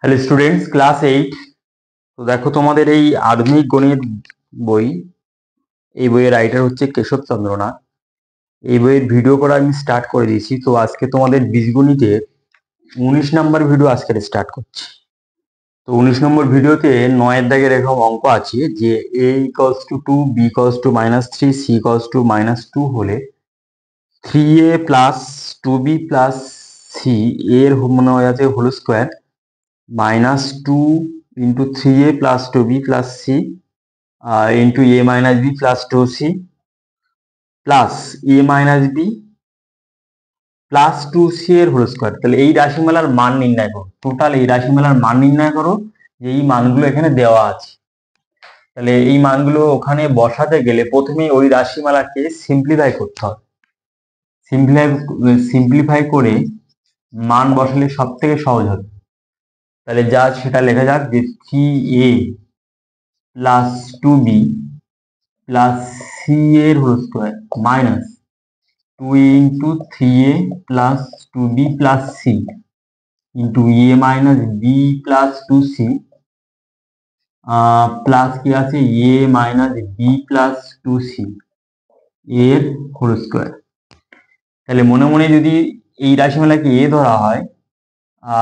Hello students, class 8। তো দেখো, তোমাদের এই আধুনিক গণিত বই, এই বইয়ের রাইটার হচ্ছে কেশব চন্দ্র নাথ। এই বইয়ের ভিডিও করা আমি স্টার্ট করে দিয়েছি। তো আজকে তোমাদের বীজগণিতের 19 নম্বর ভিডিও আজকে স্টার্ট করছি। তো 19 নম্বর ভিডিওতে 9 দাগের এরকম অঙ্ক আছে যে a=2, b=-3, c=-2 হলে 3a plus 2b plus c এর মনে হয় আছে whole square -2 into 3a plus 2b plus c into a minus b plus 2c plus a minus b plus 2c এর হোল স্কোয়ার। তাহলে এই রাশিমালার মান নির্ণয় করো, টোটাল এই রাশিমালার মান নির্ণয় করো যে এই মানগুলো এখানে দেওয়া আছে। তাহলে এই মানগুলো ওখানে বসাতে গেলে প্রথমে ওই রাশিমালাকে সিম্পলিফাই করতে হবে। সিম্পলিফাই করে মান বসালে সব থেকে সহজ হবে। তাহলে যা সেটা লেখা যাক যে 3a plus 2b plus c এর whole square minus 2 into 3a plus 2b plus c into a minus b plus 2c plus কি আছে এ মাইনাস বি প্লাস 2c এর হোল স্কোয়ার। তাহলে মনে মনে যদি এই রাশিমালাকে এ ধরা হয়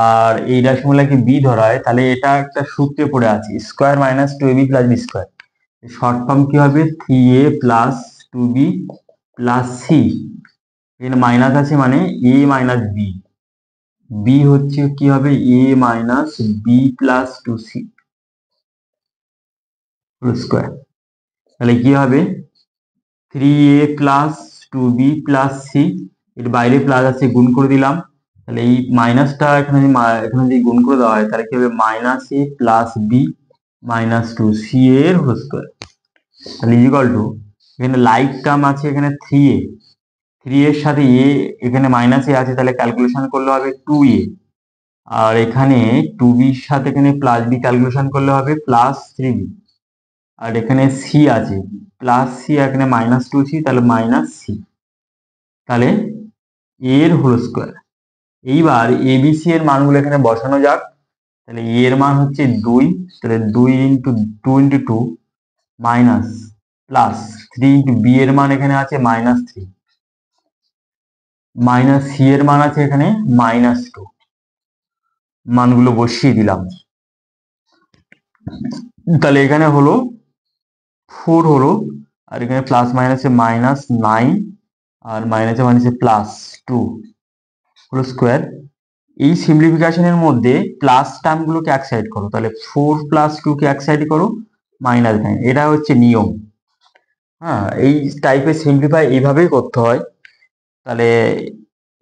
আর এই রাশিমালাকে বি ধরা হয়, তাহলে এটা একটা সূত্রে পড়ে আছে square minus 2ab plus b square. Short form কি হবে 3a plus 2b plus c, এখানে মাইনাস আছে মানে এ মাইনাস বি, বি হচ্ছে কি হবে a minus b plus 2c whole square. তাহলে কি হবে 3a plus 2b plus c, এর বাইরে প্লাস আছে গুণ করে দিলাম। তাহলে এই মাইনাসটা এখানে যদি গুণ করে দেওয়া হয় তাহলে কি হবে minus A plus B minus 2c এর হোল স্কোয়ার। তাহলে ইকুয়াল টু এখানে লাইক টার্ম আছে এখানে 3a, 3 এর সাথে এ এখানে মাইনাস এ আছে, তাহলে ক্যালকুলেশন করলে হবে 2a, আর এখানে 2bর সাথে এখানে প্লাস বি ক্যালকুলেশন করলে হবে প্লাস 3b, আর এখানে সি আছে প্লাস সি, এখানে মাইনাস 2c, তাহলে মাইনাস সি, তাহলে এর হোল স্কোয়ার। এইবার এবিসি এর মানগুলো এখানে বসানো যাক। তাহলে এর মান হচ্ছে 2, তাহলে 2 into 2 into 2 minus plus 3 into B এর মান এখানে আছে -3 মাইনাস সি এর মান আছে এখানে -2, মানগুলো বসিয়ে দিলাম। তাহলে এখানে হলো 4 হলো, আর এখানে প্লাস মাইনাসে -9 আর মাইনাসে মাইনাসে +2 হোল স্কোয়ার। এই সিম্পলিফিকেশনের মধ্যে প্লাস টার্মগুলোকে এক সাইড করো, তাহলে 4 + 2 কে এক সাইড করো -9, এটা হচ্ছে নিয়ম। হ্যাঁ, এই টাইপের সিম্পলিফাই এইভাবেই করতে হয়। তাহলে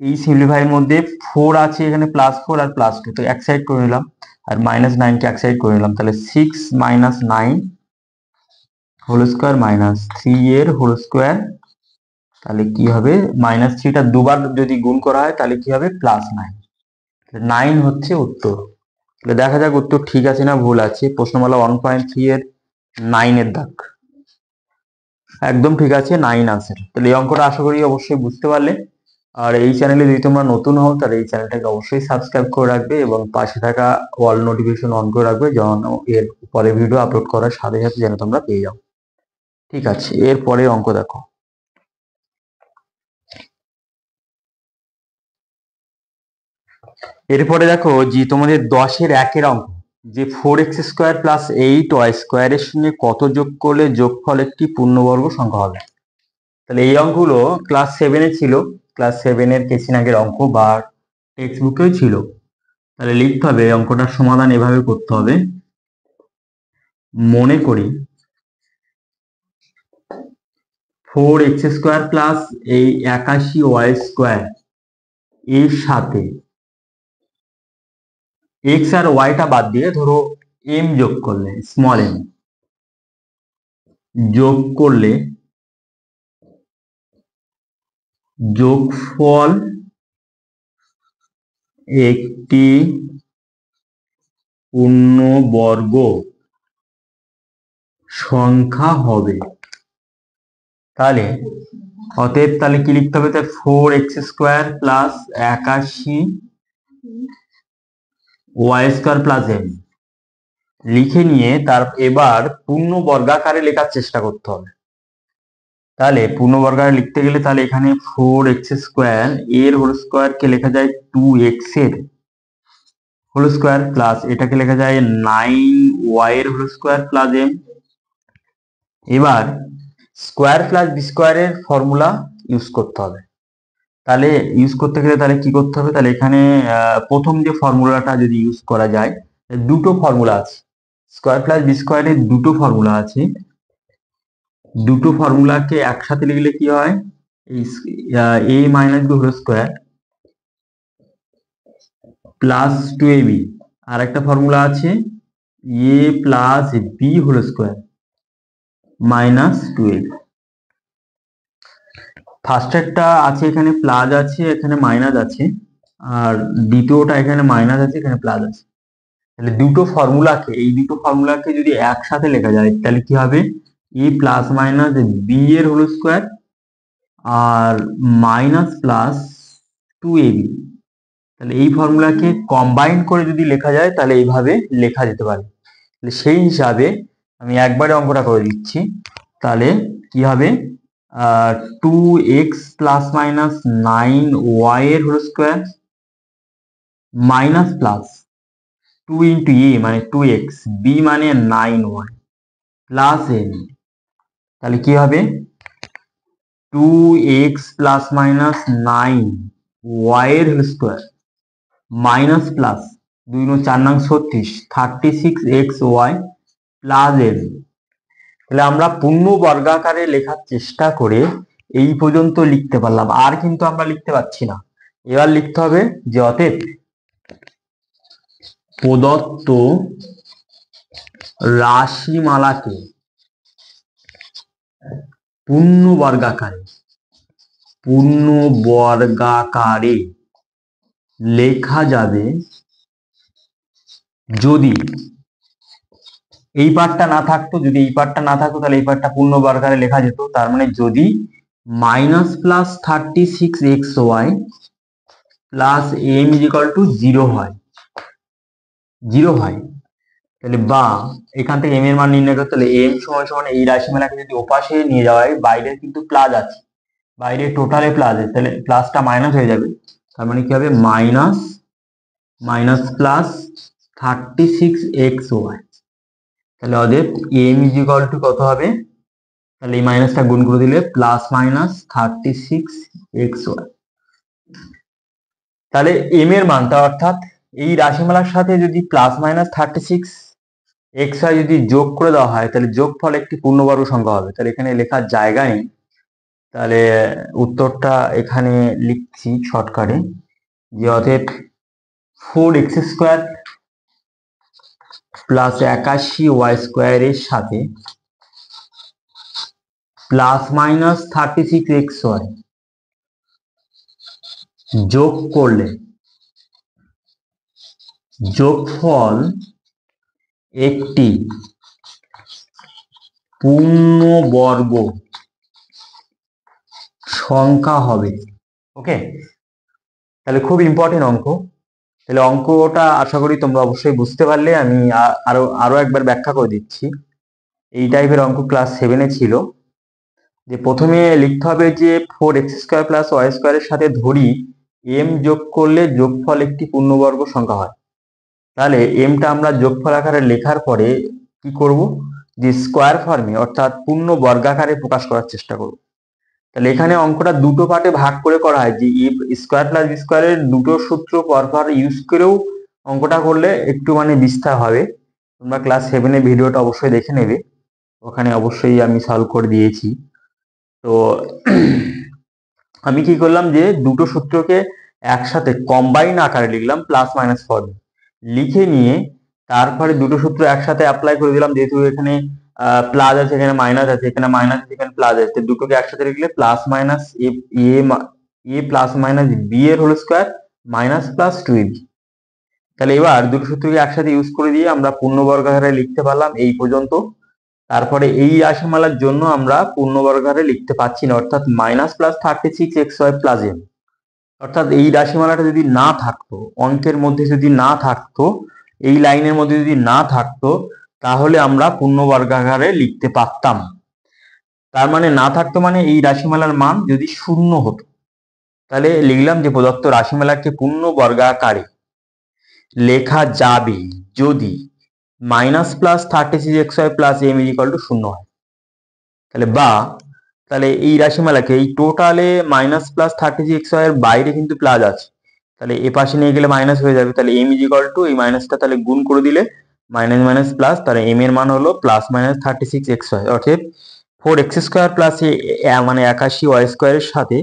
এই সিম্পলিফাইয়ের মধ্যে 4 আছে এখানে +4 আর +2, তো এক সাইড করে নিলাম, আর -9 কে এক সাইড করে নিলাম। তাহলে 6 - 9 হোল স্কোয়ার -3 এর হোল স্কোয়ার। তাহলে কি হবে -3টা দুবার যদি গুণ করা হয় তাহলে কি হবে +9, 9 হচ্ছে উত্তর। তাহলে দেখা যাক উত্তর ঠিক আছে না ভুল আছে। প্রশ্নমালা 1.3 এর 9 এর দাগ একদম ঠিক আছে, 9 আনসার। তাহলে এই অঙ্কটা আশা করি অবশ্যই বুঝতে পারলে। আর এই চ্যানেলে যদি তোমরা নতুন হও তাহলে এই চ্যানেলটাকে অবশ্যই সাবস্ক্রাইব করে রাখবে এবং পাশে থাকা অল নোটিফিকেশন অন করে রাখবে, যেন এর পরে ভিডিও আপলোড করার সাথে সাথে যেন তোমরা পেয়ে যাও। ঠিক আছে, এর পরে অঙ্ক দেখো। এরপরে দেখো যে তোমাদের 10-এর 1-এর অঙ্ক, যে 4x² + 8y² এর সঙ্গে কত যোগ করলে যোগফল একটি পূর্ণবর্গ সংখ্যা হবে। তাহলে এই অঙ্কগুলো ক্লাস 7-এ ছিল, ক্লাস 7-এর কিছুদিন আগের অঙ্ক বা টেক্সট বুকেও ছিল। তাহলে লিখতে হবে অঙ্কটার সমাধান এভাবে করতে হবে। মনে করি 4x² প্লাস এই 81y² এর সাথে এক্স আর ওয়াইটা বাদ দিয়ে ধরো এম যোগ করলে, স্মল এম যোগ করলে যোগফল একটি পূর্ণবর্গ সংখ্যা হবে। তাহলে অতএব তাহলে কি লিখতে হবে, 4x² plus 81 Y square plus M লিখে নিয়ে তার এবার পূর্ণ বর্গাকারে লেখার চেষ্টা করতে হবে। তাহলে পূর্ণ বর্গাকারে লিখতে গেলে তাহলে এখানে 4x² এর হোল স্কোয়ার কে লেখা যায় 2x এর হোল স্কোয়ার প্লাস এটাকে লেখা যায় 9y এর হোল স্কোয়ার প্লাস এম। এবার স্কোয়ার প্লাস বি স্কোয়ারের ফর্মুলা ইউজ করতে হবে। তাহলে ইউজ করতে গেলে তাহলে কি করতে হবে, তাহলে এখানে প্রথম যে ফর্মুলাটা যদি ইউজ করা যায়, দুটো ফর্মুলা আছে, স্কোয়ার প্লাস বি স্কোয়ারের দুটো ফর্মুলা আছে। দুটো ফর্মুলাকে একসাথে লিখলে কি হয়, a minus b whole square plus 2ab, আর একটা ফর্মুলা আছে a plus b whole square minus 2ab। ফার্স্টেরটা আছে এখানে প্লাস আছে, এখানে মাইনাস আছে, আর দ্বিতীয়টা এখানে মাইনাস আছে, এখানে প্লাস আছে। তাহলে এই দুটো ফর্মুলাকে যদি একসাথে লেখা যায় তাহলে কি হবে, এ প্লাস মাইনাস বি এর হোল স্কোয়ার আর মাইনাস প্লাস 2ab। তাহলে এই ফর্মুলাকে কম্বাইন করে যদি লেখা যায় তাহলে এইভাবে লেখা যেতে পারে। তাহলে সেই হিসাবে আমি একবারে অঙ্কটা করে দিচ্ছি। তাহলে কি হবে, 2x প্লাস মাইনাস 9y এর whole square minus plus 2 into a মানে 2x, বি মানে 9y প্লাস এন। তাহলে কি হবে, 2x প্লাস মাইনাস 9y এর whole square minus plus 2 × 4 = 36xy plus N. তাহলে আমরা পূর্ণ বর্গাকারে লেখার চেষ্টা করে এই পর্যন্ত লিখতে পারলাম, আর কিন্তু আমরা লিখতে পারছি না। এবার লিখতে হবে যে অতএব প্রদত্ত রাশিমালাকে পূর্ণ বর্গাকারে লেখা যাবে যদি এই পার্টটা না থাকতো, তাহলে এই পার্টটা পূর্ণ বর্গাকারে লেখা যেত। তার মানে যদি minus plus 36xy plus M = 0 হয়, তাহলে বা এখান থেকে এম এর মান নির্ণয় করতে হলে এম সমান এই রাশিমালাকে যদি ওপাশে নিয়ে যাওয়া হয়, বাইরে কিন্তু প্লাস আছে, বাইরে টোটালে প্লাস আছে, তাহলে প্লাসটা মাইনাস হয়ে যাবে। তার মানে কি হবে, মাইনাস প্লাস 36xy। তাহলে ওদের এম = কত হবে, তাহলে এই মাইনাসটা গুণ করে দিলে প্লাস মাইনাস 36xy। তাহলে এম এর মানটা অর্থাৎ এই রাশিমালার সাথে যদি প্লাস মাইনাস 36xy যদি যোগ করে দেওয়া হয় তাহলে যোগফল একটি পূর্ণবর্গ সংখ্যা হবে। তাহলে এখানে লেখার জায়গা নেই, তাহলে উত্তরটা এখানে লিখছি শর্টকাটে, যে অতএব 4x² প্লাস 81y² এর সাথে প্লাস মাইনাস 36xy যোগ করলে যোগফল একটি পূর্ণবর্গ সংখ্যা হবে। ওকে, তাহলে খুব ইম্পর্টেন্ট অঙ্ক। তাহলে অঙ্কটা আশা করি তোমরা অবশ্যই বুঝতে পারলে। আমি আরো একবার ব্যাখ্যা করে দিচ্ছি। এই টাইপের অঙ্ক ক্লাস 7-এ ছিল, যে প্রথমে লিখতে হবে যে 4x² প্লাস y² এর সাথে ধরি m যোগ করলে যোগফল একটি পূর্ণবর্গ সংখ্যা হয়। তাহলে এমটা আমরা যোগফল আকারে লেখার পরে কি করব, যে স্কোয়ার ফর্মে অর্থাৎ পূর্ণ বর্গাকারে প্রকাশ করার চেষ্টা করব। তাহলে এখানে অঙ্কটা দুটো পার্টে ভাগ করে করা হয়, যে স্কোয়ার প্লাস বি স্কোয়ারের দুটো সূত্র পরপর ইউজ করেও অঙ্কটা করলে একটু মানে বিস্তার হবে। তোমরা ক্লাস 7-এর ভিডিওটা অবশ্যই দেখে নেবে, ওখানে অবশ্যই আমি সলভ করে দিয়েছি। তো আমি কি করলাম, যে দুটো সূত্রকে একসাথে কম্বাইন আকারে লিখলাম প্লাস মাইনাস ফর্মে, লিখে নিয়ে তারপরে দুটো সূত্র একসাথে অ্যাপ্লাই করে দিলাম। যেহেতু এখানে প্লাস আছে, এখানে মাইনাস আছে, এখানে মাইনাস আছে, এখানে প্লাস আছে, দুটোকে একসাথে লিখলে plus minus A plus minus B এর whole square minus plus 2ab। তাহলে এবার দুটো সূত্রকে একসাথে ইউজ করে দিয়ে আমরা পূর্ণবর্গাকারে লিখতে পারলাম এই পর্যন্ত। তারপরে এই রাশিমালার জন্য আমরা পূর্ণবর্গাকারে লিখতে পাচ্ছি না, অর্থাৎ minus plus 36xy plus M. অর্থাৎ এই রাশিমালাটা যদি না থাকতো, অঙ্কের মধ্যে যদি না থাকতো, এই লাইনের মধ্যে যদি না থাকতো, তাহলে আমরা পূর্ণবর্গাকারে লিখতে পারতাম। তার মানে না থাকতো মানে এই রাশিমালার মান যদি শূন্য হতো, তাহলে লিখলাম যে প্রদত্ত রাশিমালাকে পূর্ণবর্গাকারে লেখা যাবে যদি -+36xy + m = 0 হয়। তাহলে এই রাশিমালাকে এই টোটালে -+36xy এর বাইরে কিন্তু প্লাস আছে, তাহলে এ পাশে নিয়ে গেলে মাইনাস হয়ে যাবে, তাহলে m = এই মাইনাসটা তাহলে গুণ করে দিলে মাইনাস মাইনাস প্লাস, তাহলে m এর মান হলো +-36xy, অর্থাৎ 4x² মানে 81y² এর সাথে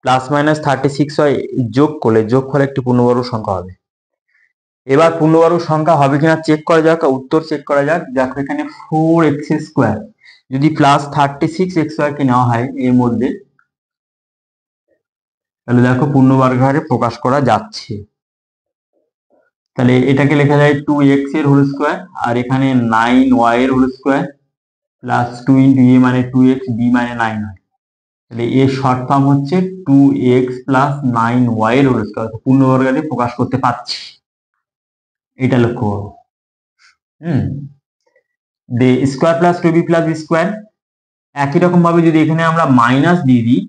+-36y যোগ করলে যোগফল একটি পূর্ণবর্গ সংখ্যা হবে। এবার পূর্ণবর্গ সংখ্যা হবে কিনা চেক করা যাক, উত্তর চেক করা যাক। দেখো এখানে 4x² যদি +36xy কে নেওয়া হয় এর মধ্যে, তাহলে দেখো পূর্ণবর্গাকারে প্রকাশ করা যাচ্ছে। তাহলে এটাকে লেখা যায় 2x এর হোল স্কোয়ার, আর এখানে 9y এর হোল স্কোয়ার প্লাস 2 × a মানে 2x, b মানে 9 হয়। তাহলে এর শর্ট ফর্ম হচ্ছে 2x + 9y এর হোল স্কোয়ার, পূর্ণবর্গাকারে প্রকাশ করতে পারছি। এটা লক্ষ্য করো। Square plus 2b + b square, একই রকম ভাবে যদি এখানে আমরা মাইনাস দিয়ে দিই,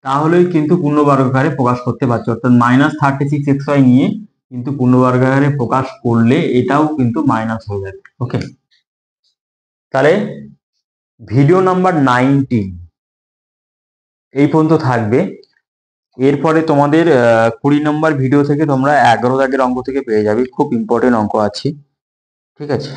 তাহলেই কিন্তু পূর্ণবর্গাকারে প্রকাশ করতে পারছি। অর্থাৎ -36xy নিয়ে কিন্তু পূর্ণবর্গাকারে প্রকাশ করলে এটাও কিন্তু মাইনাস হয়ে যাবে। ওকে, তাহলে ভিডিও নাম্বার 19 এই পর্যন্ত থাকবে। এরপরে তোমাদের 20 নম্বর ভিডিও থেকে তোমরা 11 দাগের অঙ্ক থেকে পেয়ে যাবে, খুব ইম্পর্টেন্ট অঙ্ক আছে। ঠিক আছে।